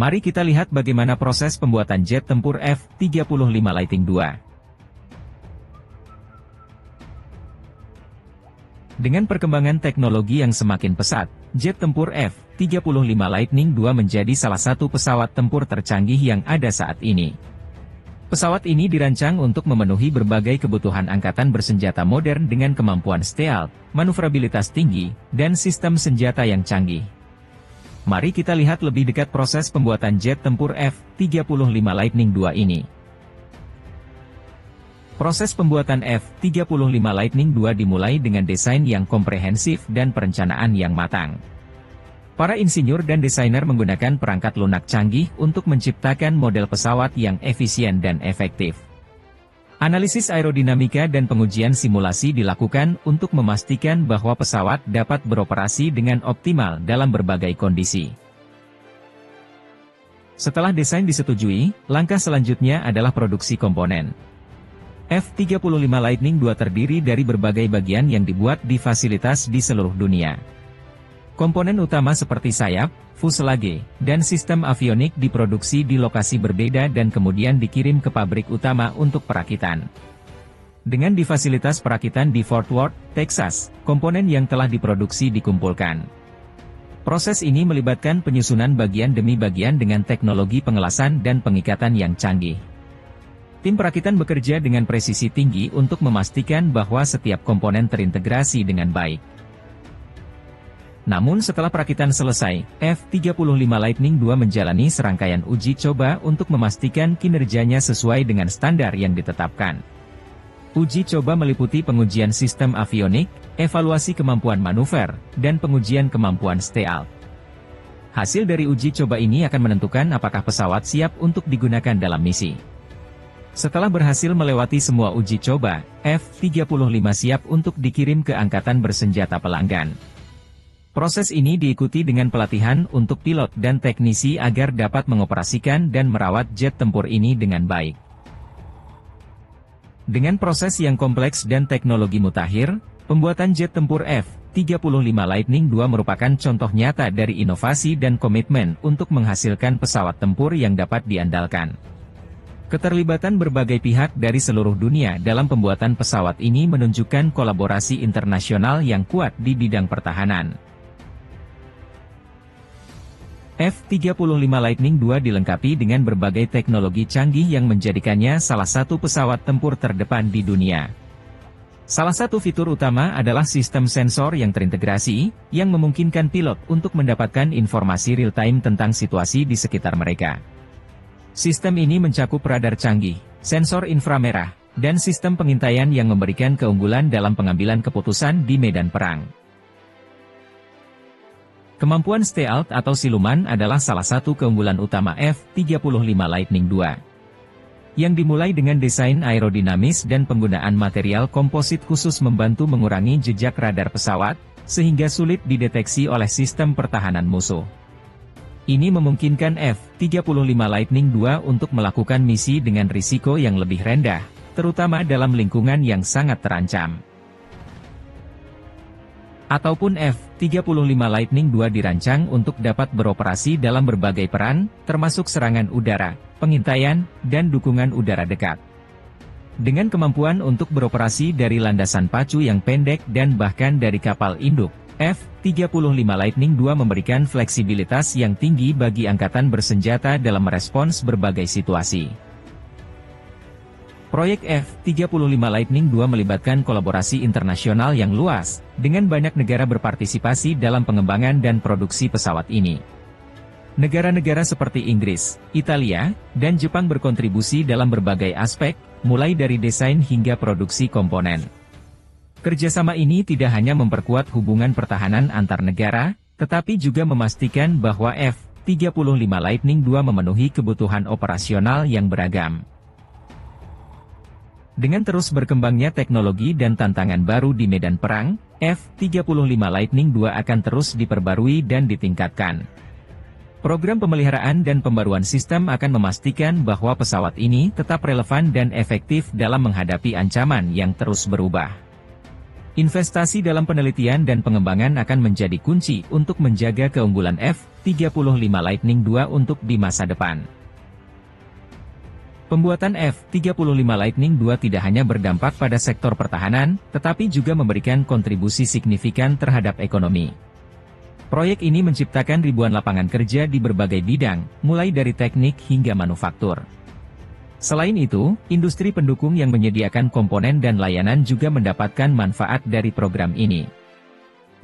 Mari kita lihat bagaimana proses pembuatan jet tempur F-35 Lightning II. Dengan perkembangan teknologi yang semakin pesat, jet tempur F-35 Lightning II menjadi salah satu pesawat tempur tercanggih yang ada saat ini. Pesawat ini dirancang untuk memenuhi berbagai kebutuhan angkatan bersenjata modern dengan kemampuan stealth, manuvrabilitas tinggi, dan sistem senjata yang canggih. Mari kita lihat lebih dekat proses pembuatan jet tempur F-35 Lightning II ini. Proses pembuatan F-35 Lightning II dimulai dengan desain yang komprehensif dan perencanaan yang matang. Para insinyur dan desainer menggunakan perangkat lunak canggih untuk menciptakan model pesawat yang efisien dan efektif. Analisis aerodinamika dan pengujian simulasi dilakukan untuk memastikan bahwa pesawat dapat beroperasi dengan optimal dalam berbagai kondisi. Setelah desain disetujui, langkah selanjutnya adalah produksi komponen. F-35 Lightning II terdiri dari berbagai bagian yang dibuat di fasilitas di seluruh dunia. Komponen utama seperti sayap, fuselage, dan sistem avionik diproduksi di lokasi berbeda dan kemudian dikirim ke pabrik utama untuk perakitan. Dengan di fasilitas perakitan di Fort Worth, Texas, komponen yang telah diproduksi dikumpulkan. Proses ini melibatkan penyusunan bagian demi bagian dengan teknologi pengelasan dan pengikatan yang canggih. Tim perakitan bekerja dengan presisi tinggi untuk memastikan bahwa setiap komponen terintegrasi dengan baik. Namun setelah perakitan selesai, F-35 Lightning II menjalani serangkaian uji coba untuk memastikan kinerjanya sesuai dengan standar yang ditetapkan. Uji coba meliputi pengujian sistem avionik, evaluasi kemampuan manuver, dan pengujian kemampuan stealth. Hasil dari uji coba ini akan menentukan apakah pesawat siap untuk digunakan dalam misi. Setelah berhasil melewati semua uji coba, F-35 siap untuk dikirim ke angkatan bersenjata pelanggan. Proses ini diikuti dengan pelatihan untuk pilot dan teknisi agar dapat mengoperasikan dan merawat jet tempur ini dengan baik. Dengan proses yang kompleks dan teknologi mutakhir, pembuatan jet tempur F-35 Lightning II merupakan contoh nyata dari inovasi dan komitmen untuk menghasilkan pesawat tempur yang dapat diandalkan. Keterlibatan berbagai pihak dari seluruh dunia dalam pembuatan pesawat ini menunjukkan kolaborasi internasional yang kuat di bidang pertahanan. F-35 Lightning II dilengkapi dengan berbagai teknologi canggih yang menjadikannya salah satu pesawat tempur terdepan di dunia. Salah satu fitur utama adalah sistem sensor yang terintegrasi, yang memungkinkan pilot untuk mendapatkan informasi real-time tentang situasi di sekitar mereka. Sistem ini mencakup radar canggih, sensor inframerah, dan sistem pengintaian yang memberikan keunggulan dalam pengambilan keputusan di medan perang. Kemampuan stealth atau siluman adalah salah satu keunggulan utama F-35 Lightning II. Yang dimulai dengan desain aerodinamis dan penggunaan material komposit khusus membantu mengurangi jejak radar pesawat, sehingga sulit dideteksi oleh sistem pertahanan musuh. Ini memungkinkan F-35 Lightning II untuk melakukan misi dengan risiko yang lebih rendah, terutama dalam lingkungan yang sangat terancam. Ataupun F-35 Lightning II dirancang untuk dapat beroperasi dalam berbagai peran, termasuk serangan udara, pengintaian, dan dukungan udara dekat. Dengan kemampuan untuk beroperasi dari landasan pacu yang pendek dan bahkan dari kapal induk, F-35 Lightning II memberikan fleksibilitas yang tinggi bagi angkatan bersenjata dalam merespons berbagai situasi. Proyek F-35 Lightning II melibatkan kolaborasi internasional yang luas, dengan banyak negara berpartisipasi dalam pengembangan dan produksi pesawat ini. Negara-negara seperti Inggris, Italia, dan Jepang berkontribusi dalam berbagai aspek, mulai dari desain hingga produksi komponen. Kerjasama ini tidak hanya memperkuat hubungan pertahanan antar negara, tetapi juga memastikan bahwa F-35 Lightning II memenuhi kebutuhan operasional yang beragam. Dengan terus berkembangnya teknologi dan tantangan baru di medan perang, F-35 Lightning II akan terus diperbarui dan ditingkatkan. Program pemeliharaan dan pembaruan sistem akan memastikan bahwa pesawat ini tetap relevan dan efektif dalam menghadapi ancaman yang terus berubah. Investasi dalam penelitian dan pengembangan akan menjadi kunci untuk menjaga keunggulan F-35 Lightning II untuk di masa depan. Pembuatan F-35 Lightning II tidak hanya berdampak pada sektor pertahanan, tetapi juga memberikan kontribusi signifikan terhadap ekonomi. Proyek ini menciptakan ribuan lapangan kerja di berbagai bidang, mulai dari teknik hingga manufaktur. Selain itu, industri pendukung yang menyediakan komponen dan layanan juga mendapatkan manfaat dari program ini.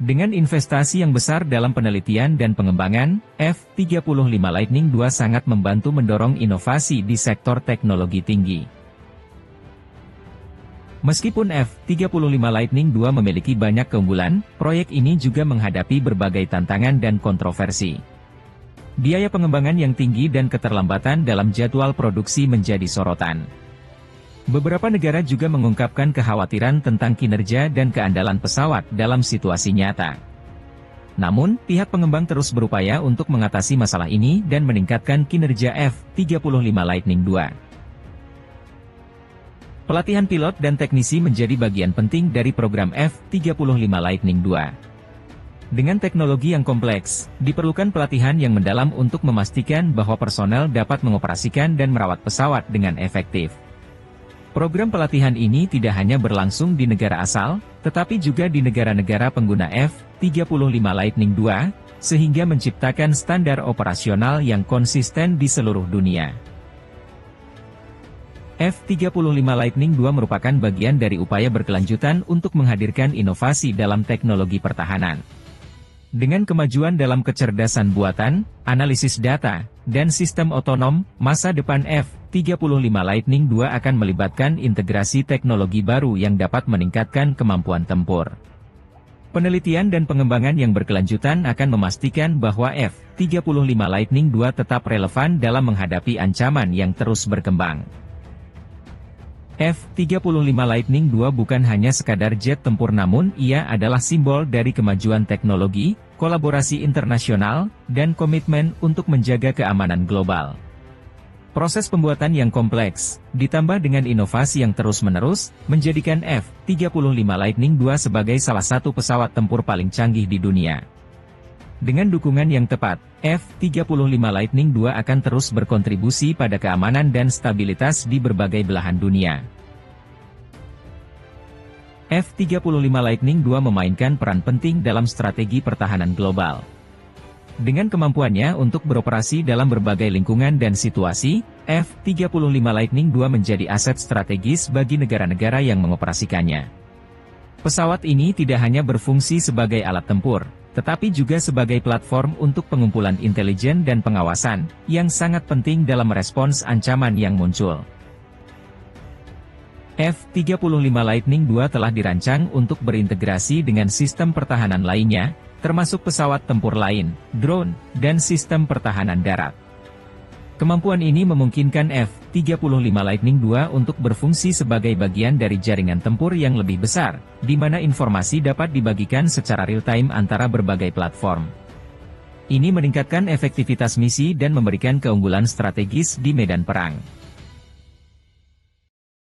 Dengan investasi yang besar dalam penelitian dan pengembangan, F-35 Lightning II sangat membantu mendorong inovasi di sektor teknologi tinggi. Meskipun F-35 Lightning II memiliki banyak keunggulan, proyek ini juga menghadapi berbagai tantangan dan kontroversi. Biaya pengembangan yang tinggi dan keterlambatan dalam jadwal produksi menjadi sorotan. Beberapa negara juga mengungkapkan kekhawatiran tentang kinerja dan keandalan pesawat dalam situasi nyata. Namun, pihak pengembang terus berupaya untuk mengatasi masalah ini dan meningkatkan kinerja F-35 Lightning II. Pelatihan pilot dan teknisi menjadi bagian penting dari program F-35 Lightning II. Dengan teknologi yang kompleks, diperlukan pelatihan yang mendalam untuk memastikan bahwa personel dapat mengoperasikan dan merawat pesawat dengan efektif. Program pelatihan ini tidak hanya berlangsung di negara asal, tetapi juga di negara-negara pengguna F-35 Lightning II, sehingga menciptakan standar operasional yang konsisten di seluruh dunia. F-35 Lightning II merupakan bagian dari upaya berkelanjutan untuk menghadirkan inovasi dalam teknologi pertahanan. Dengan kemajuan dalam kecerdasan buatan, analisis data, dan sistem otonom, masa depan F-35 Lightning II akan melibatkan integrasi teknologi baru yang dapat meningkatkan kemampuan tempur. Penelitian dan pengembangan yang berkelanjutan akan memastikan bahwa F-35 Lightning II tetap relevan dalam menghadapi ancaman yang terus berkembang. F-35 Lightning II bukan hanya sekadar jet tempur, namun ia adalah simbol dari kemajuan teknologi, kolaborasi internasional, dan komitmen untuk menjaga keamanan global. Proses pembuatan yang kompleks, ditambah dengan inovasi yang terus-menerus, menjadikan F-35 Lightning II sebagai salah satu pesawat tempur paling canggih di dunia. Dengan dukungan yang tepat, F-35 Lightning II akan terus berkontribusi pada keamanan dan stabilitas di berbagai belahan dunia. F-35 Lightning II memainkan peran penting dalam strategi pertahanan global. Dengan kemampuannya untuk beroperasi dalam berbagai lingkungan dan situasi, F-35 Lightning II menjadi aset strategis bagi negara-negara yang mengoperasikannya. Pesawat ini tidak hanya berfungsi sebagai alat tempur, tetapi juga sebagai platform untuk pengumpulan intelijen dan pengawasan, yang sangat penting dalam merespons ancaman yang muncul. F-35 Lightning II telah dirancang untuk berintegrasi dengan sistem pertahanan lainnya, termasuk pesawat tempur lain, drone, dan sistem pertahanan darat. Kemampuan ini memungkinkan F-35 Lightning II untuk berfungsi sebagai bagian dari jaringan tempur yang lebih besar, di mana informasi dapat dibagikan secara real-time antara berbagai platform. Ini meningkatkan efektivitas misi dan memberikan keunggulan strategis di medan perang.